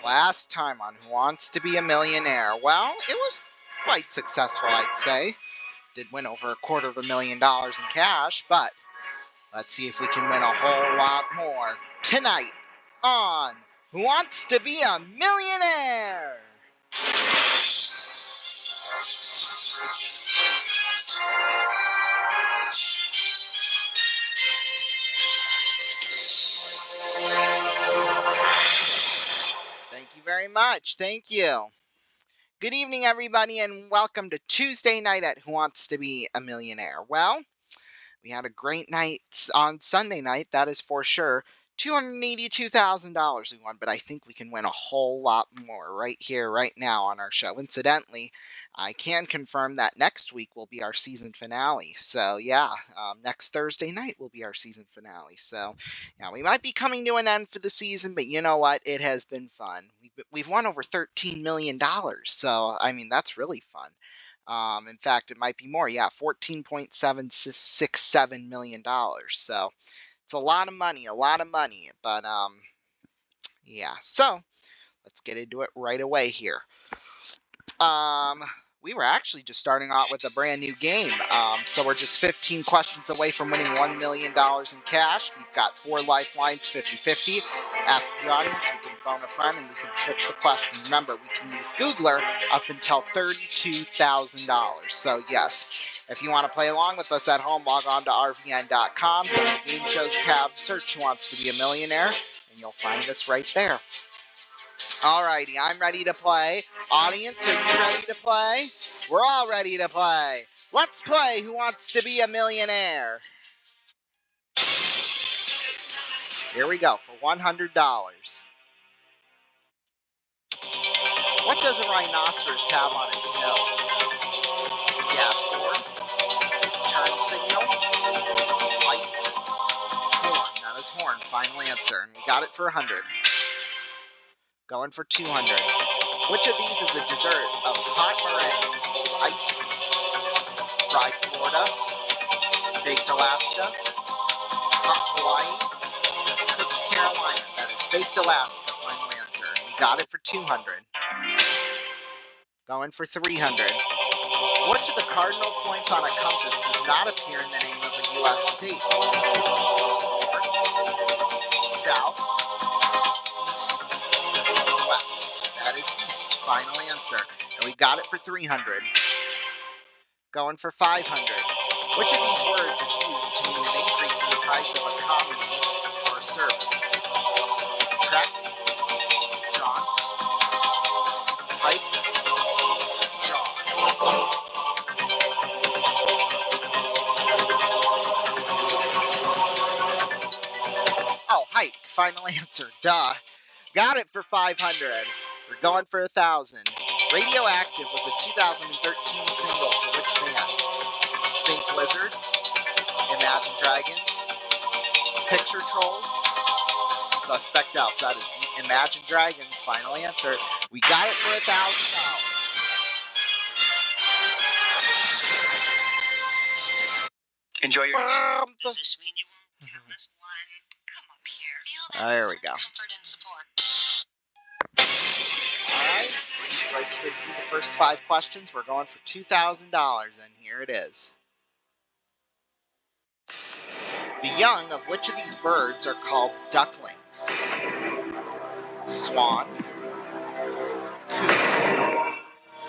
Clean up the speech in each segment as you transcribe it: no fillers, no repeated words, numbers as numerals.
last time on Who Wants to Be a Millionaire. Well, it was quite successful, I'd say. Did win over $250,000 in cash, but let's see if we can win a whole lot more tonight on Who Wants to Be a Millionaire? Thank you very much. Thank you. Good evening, everybody, and welcome to Tuesday night at Who Wants to Be a Millionaire. Well, we had a great night on Sunday night, that is for sure. $282,000 we won, but I think we can win a whole lot more right here, right now on our show. Incidentally, I can confirm that next week will be our season finale. So yeah, next Thursday night will be our season finale. So yeah, we might be coming to an end for the season, but you know what? It has been fun. We've won over $13 million. So, I mean, that's really fun. In fact, it might be more. Yeah, $14.767 million. So it's a lot of money, But yeah. So let's get into it right away here. We were actually just starting out with a brand new game. So we're just 15 questions away from winning $1 million in cash. We've got 4 lifelines, 50-50. Ask the audience, we can phone a friend, and we can switch the question. Remember, we can use Googler up until $32,000. So yes, if you want to play along with us at home, log on to rvn.com, go to the Game Shows tab, search Who Wants to Be a Millionaire, and you'll find us right there. Alrighty, I'm ready to play. Audience, are you ready to play? We're all ready to play. Let's play Who Wants to Be a Millionaire? Here we go for $100. What does a rhinoceros have on its nose? Gas door, turn signal, lights, horn. That is horn. Final answer. And we got it for 100. Going for 200. Which of these is a dessert of hot meringue with ice cream? Fried Florida, baked Alaska, hot Hawaii, cooked Carolina. That is baked Alaska. Final answer. And we got it for 200. Going for 300. Which of the cardinal points on a compass does not appear in the name of a U.S. state? North, south, east, west. That is east. Final answer. And we got it for 300. Going for 500. Which of these words is used to mean an increase in the price of a commodity or a service? Trek, jaunt, hike, jaw. Oh, hike. Final answer. Duh. Got it for 500. We're going for 1,000. Radioactive was a 2013 single for which band? Think Wizards, Imagine Dragons, Picture Trolls, Suspect Elves. That is Imagine Dragons. Final answer. We got it for $1,000. Enjoy your. Does this mean you won't count as one? Come up here. Feel that there we go. Comfort and support. Alright, right straight through the first 5 questions. We're going for $2,000, and here it is. The young of which of these birds are called ducklings? Swan,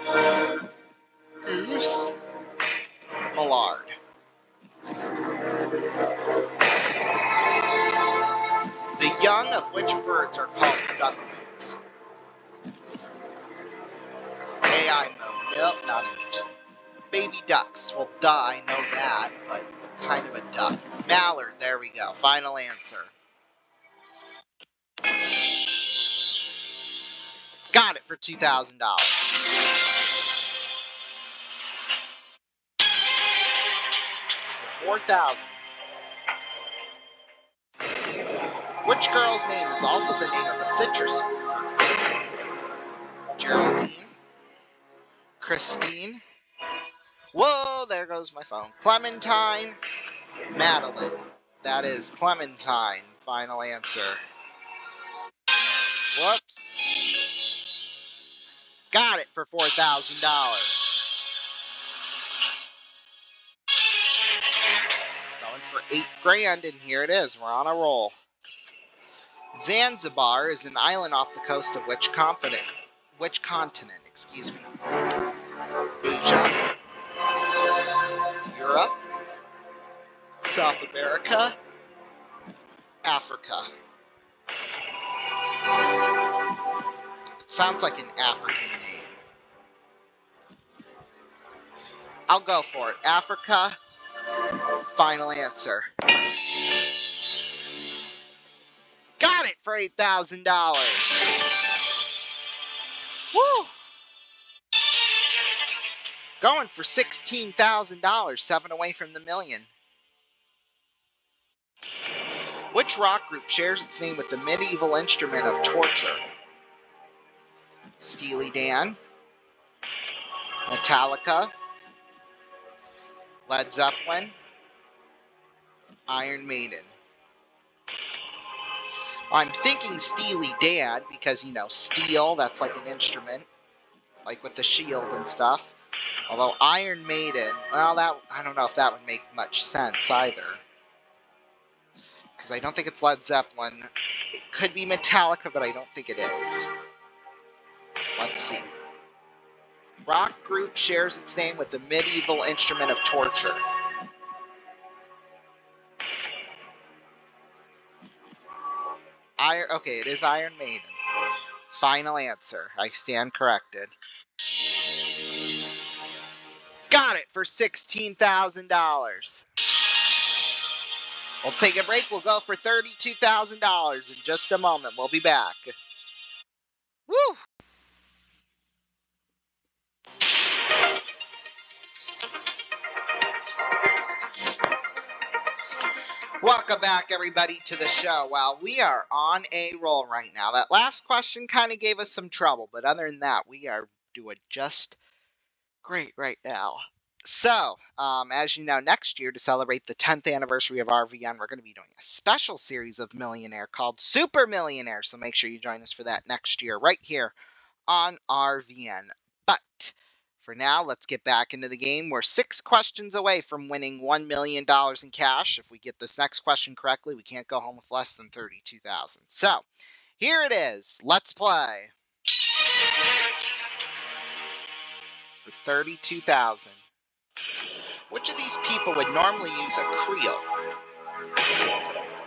coot, goose, mallard. The young of which birds are called ducklings? AI mode. Nope, not interested. Baby ducks. Well, duh, I know that, but what kind of a duck? Mallard. There we go. Final answer. Got it for $2,000. It's for 4,000. Which girl's name is also the name of a citrus fruit? Geraldine, Christine. Whoa, there goes my phone. Clementine, Madeline. That is Clementine. Final answer. Whoops. Got it for $4,000. Going for $8,000, and here it is. We're on a roll. Zanzibar is an island off the coast of which continent? Excuse me. Asia, Europe, South America, Africa. It sounds like an African name. I'll go for it. Africa. Final answer. Got it for $8,000. Woo! Going for $16,000, 7 away from the million. Which rock group shares its name with the medieval instrument of torture? Steely Dan, Metallica, Led Zeppelin, Iron Maiden. I'm thinking Steely Dan because, you know, steel, that's like an instrument, like with the shield and stuff. Although Iron Maiden, well, that I don't know if that would make much sense either. Because I don't think it's Led Zeppelin. It could be Metallica, but I don't think it is. Let's see. Rock group shares its name with the medieval instrument of torture. Okay, it is Iron Maiden. Final answer. I stand corrected. Got it for $16,000. We'll take a break. We'll go for $32,000 in just a moment. We'll be back. Woo! Welcome back, everybody, to the show. Well, we are on a roll right now. That last question kind of gave us some trouble, but other than that, we are doing just great right now. So, as you know, next year, to celebrate the 10th anniversary of RVN, we're going to be doing a special series of Millionaire called Super Millionaire. So make sure you join us for that next year right here on RVN. But for now, let's get back into the game. We're 6 questions away from winning $1 million in cash. If we get this next question correctly, we can't go home with less than $32,000. So here it is. Let's play. For $32,000. Which of these people would normally use a creel?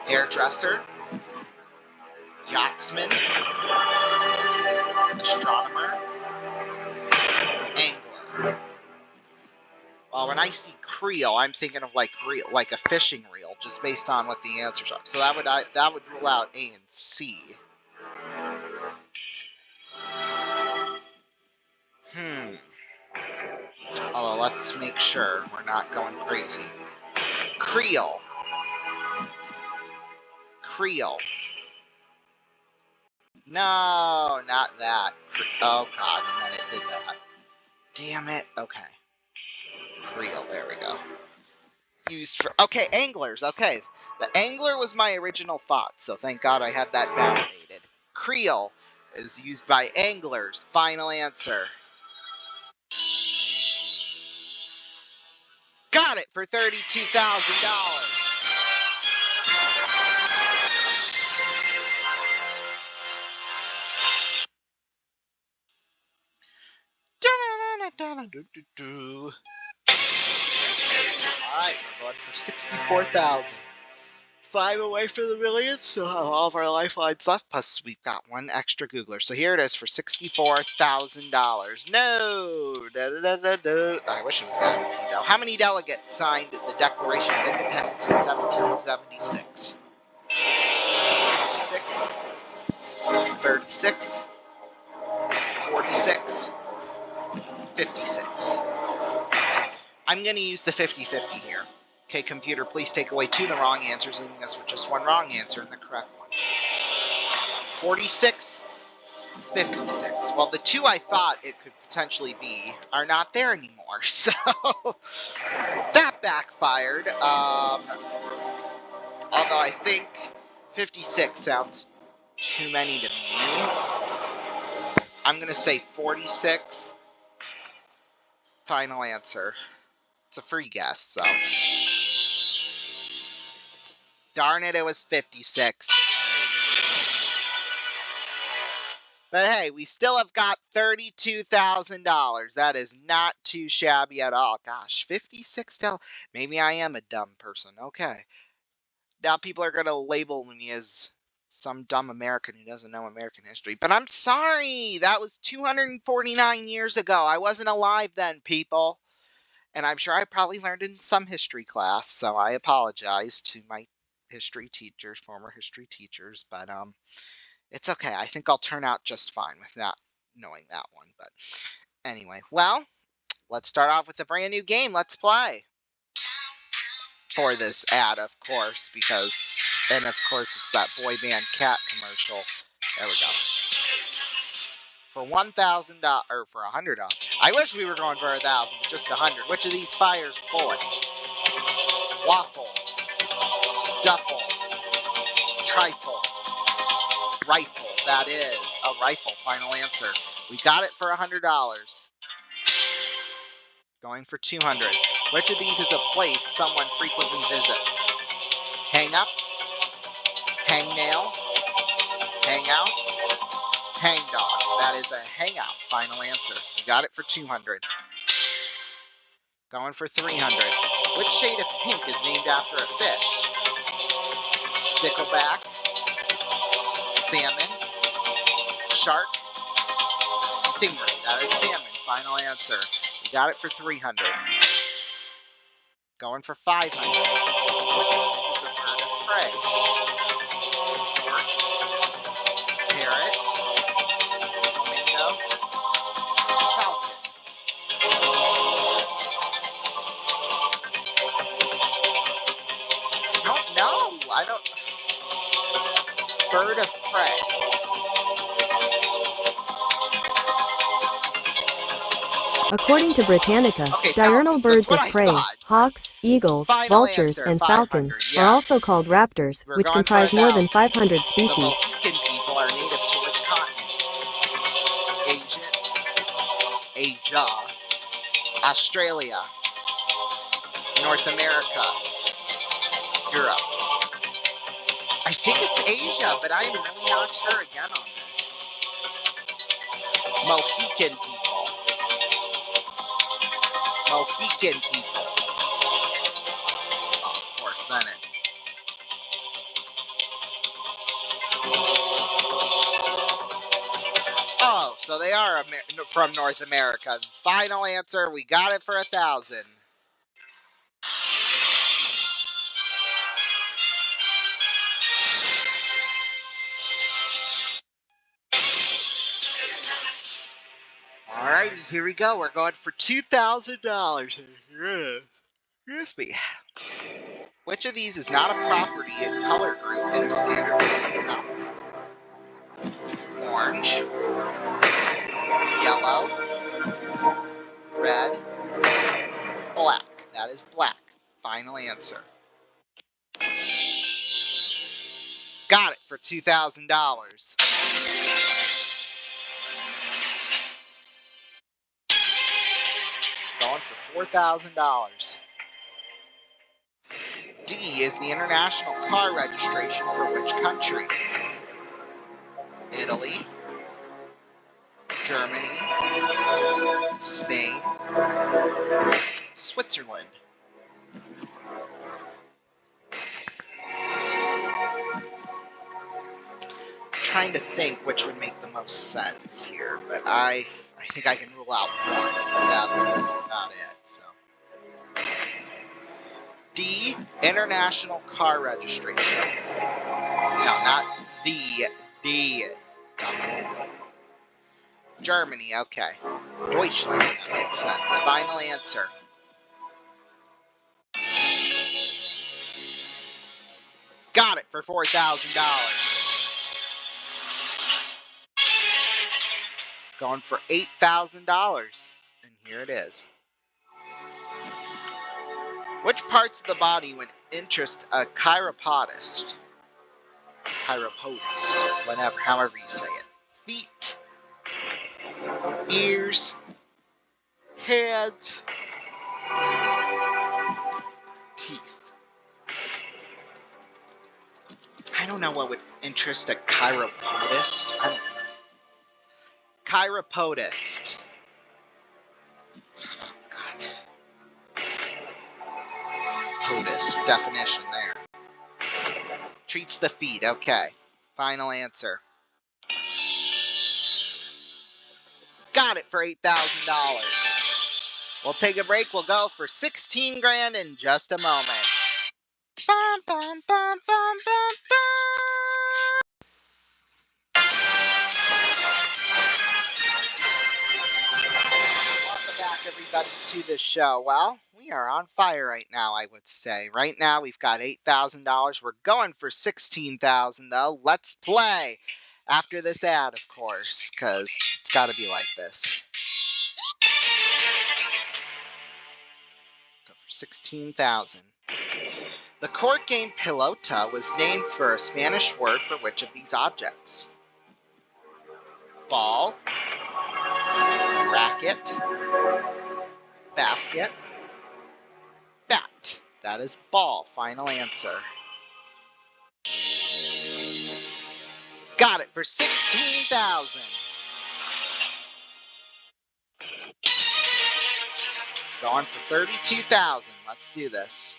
Hairdresser, yachtsman, astronomer, angler. Well, when I see creel, I'm thinking of like a fishing reel, just based on what the answers are. So that would rule out A and C. Although let's make sure we're not going crazy. Creel. No, not that. Oh god, and then it did that. Damn it. Okay. Creel, there we go. Used for, okay, anglers, okay. The angler was my original thought, so thank God I had that validated. Creel is used by anglers. Final answer. Got it for $32,000. Alright, we're going for $64,000. 5 away from the millions, so all of our lifelines left, plus we've got one extra Googler. So here it is for $64,000. No! I wish it was that easy, though. How many delegates signed the Declaration of Independence in 1776? 26, 36, 46, 56. I'm going to use the 50-50 here. Okay, computer, please take away 2 of the wrong answers, leaving us with just 1 wrong answer and the correct one. 46, 56. Well, the 2 I thought it could potentially be are not there anymore, so that backfired. Although I think 56 sounds too many to me. I'm going to say 46. Final answer. It's a free guess, so. Darn it, it was 56. But hey, we still have got $32,000. That is not too shabby at all. Gosh, $56. Maybe I am a dumb person. Okay. Now people are going to label me as some dumb American who doesn't know American history. But I'm sorry. That was 249 years ago. I wasn't alive then, people. And I'm sure I probably learned in some history class. So I apologize to my history teachers, former history teachers. But it's okay. I think I'll turn out just fine with not knowing that one. But anyway, well, let's start off with a brand new game. Let's play. For this ad, of course, and of course it's that boy band cat commercial. There we go. For $1,000, or for $100. I wish we were going for 1,000, but just 100. Which of these fires bullets? Waffle, duffel, trifle, rifle. That is a rifle. Final answer. We got it for $100. Going for 200. Which of these is a place someone frequently visits? Hang up, hangnail, hangout, hang dog. That is a hangout. Final answer. We got it for 200. Going for 300. Which shade of pink is named after a fish? Stickleback, salmon, shark, stingray. That is salmon. Final answer. We got it for 300. Going for 500. Which is a bird of prey? Stork, parrot, flamingo, falcon. I don't know. Bird of prey. According to Britannica, Okay, diurnal falcons. That's birds what of I prey, thought. hawks, eagles, Final vultures, answer, and 500. falcons, Yes. are also called raptors, We're which going for comprise more than 1,000. 500 The species. Mohican people are native to which continent? Asia, Australia, North America, Europe. I think it's Asia, but I'm really not sure again on this. Mohican people. Mohican people. Oh, of course, then it. Oh, so they are from North America. Final answer, we got it for 1,000. Alrighty, here we go. We're going for $2,000. Here it is. Excuse me. Which of these is not a property and color group in a standard game of Monopoly? Orange, yellow, red, black. That is black. Final answer. Got it for $2,000. Going for $4,000. D is the international car registration for which country? Italy, Germany, Spain, Switzerland. Trying to think which would make the most sense here, but I think I can rule out one, but that's about it. So D, international car registration. No, not the D. Dummy. Germany, okay. Deutschland, that makes sense. Final answer. Got it for $4,000. Going for $8,000. And here it is. Which parts of the body would interest a chiropodist? Chiropodist, however you say it. Feet, ears, heads, teeth. I don't know what would interest a chiropodist. Chiropodist. Oh, God. Podist. Definition there. Treats the feet. Okay. Final answer. Got it for $8,000. We'll take a break. We'll go for 16 grand in just a moment. Bum, bum, bum, bum, bum, bum. Welcome back, everybody, to the show. Well, we are on fire right now, I would say. Right now, we've got $8,000. We're going for $16,000, though. Let's play. After this ad, of course, because it's got to be like this. Go for $16,000. The court game pelota was named for a Spanish word for which of these objects? Ball, racket, basket, bat. That is ball. Final answer. Got it for $16,000. Going for $32,000. Let's do this.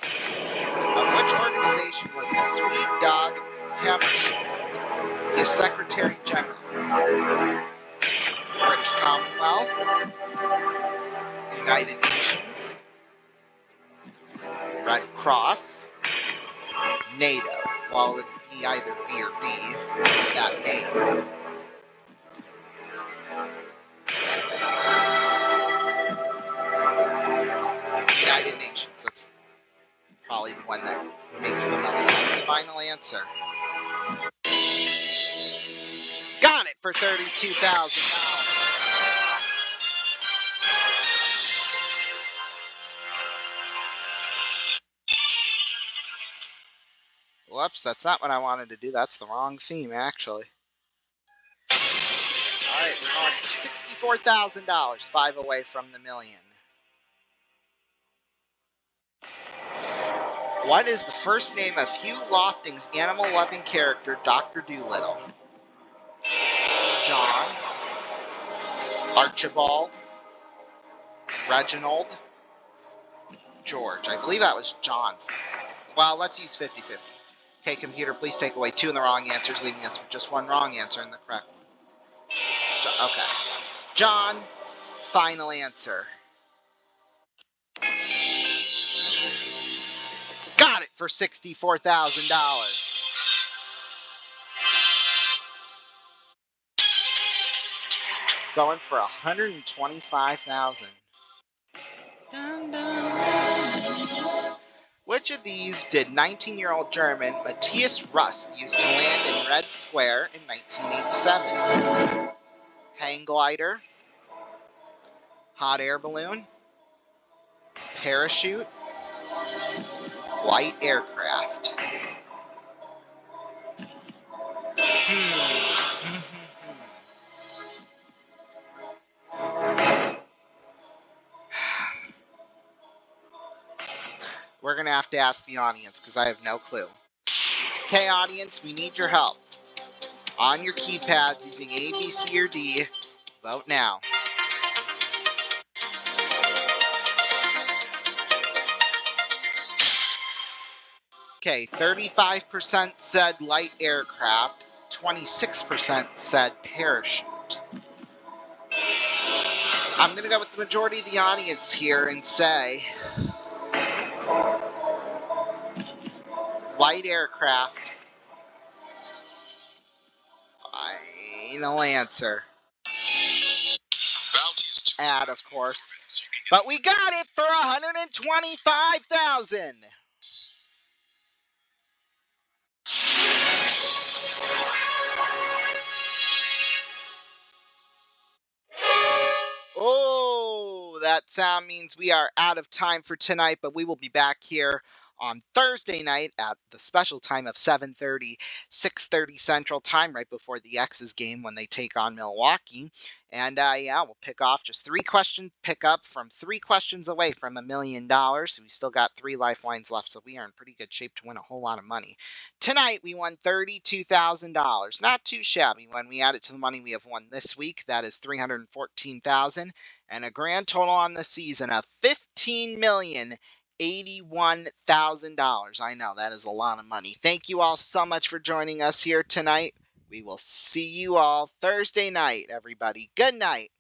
Of which organization was the Swede Dag Hammarskjöld the Secretary General? British Commonwealth, United Nations, Red Cross, NATO. Well, it would be either B or D with that name. United Nations. That's probably the one that makes the most sense. Final answer. Got it for $32,000. Whoops, that's not what I wanted to do. That's the wrong theme, actually. All right, we're on for $64,000, 5 away from the million. What is the first name of Hugh Lofting's animal-loving character, Dr. Dolittle? John, Archibald, Reginald, George. I believe that was John. Well, let's use 50-50. Okay, computer, please take away 2 in the wrong answers, leaving us with just 1 wrong answer in the correct one. Okay. John, final answer. Got it for $64,000. Going for $125,000. Which of these did 19-year-old German Matthias Rust use to land in Red Square in 1987? Hang glider, hot air balloon, parachute, light aircraft. We're going to have to ask the audience because I have no clue. Okay, audience, we need your help. On your keypads using A, B, C, or D, vote now. Okay, 35% said light aircraft, 26% said parachute. I'm going to go with the majority of the audience here and say light aircraft. Final answer. Ad, of course. But we got it for $125,000. Oh, that sound means we are out of time for tonight, but we will be back here on Thursday night at the special time of 7:30, 6:30 Central Time, right before the X's game when they take on Milwaukee. And yeah, we'll pick off just 3 questions, pick up from 3 questions away from $1 million. We still got 3 lifelines left, so we are in pretty good shape to win a whole lot of money. Tonight we won $32,000. Not too shabby. When we add it to the money we have won this week, that is $314,000, and a grand total on the season of $15,081,000. I know that is a lot of money. Thank you all so much for joining us here tonight. We will see you all Thursday night, everybody. Good night.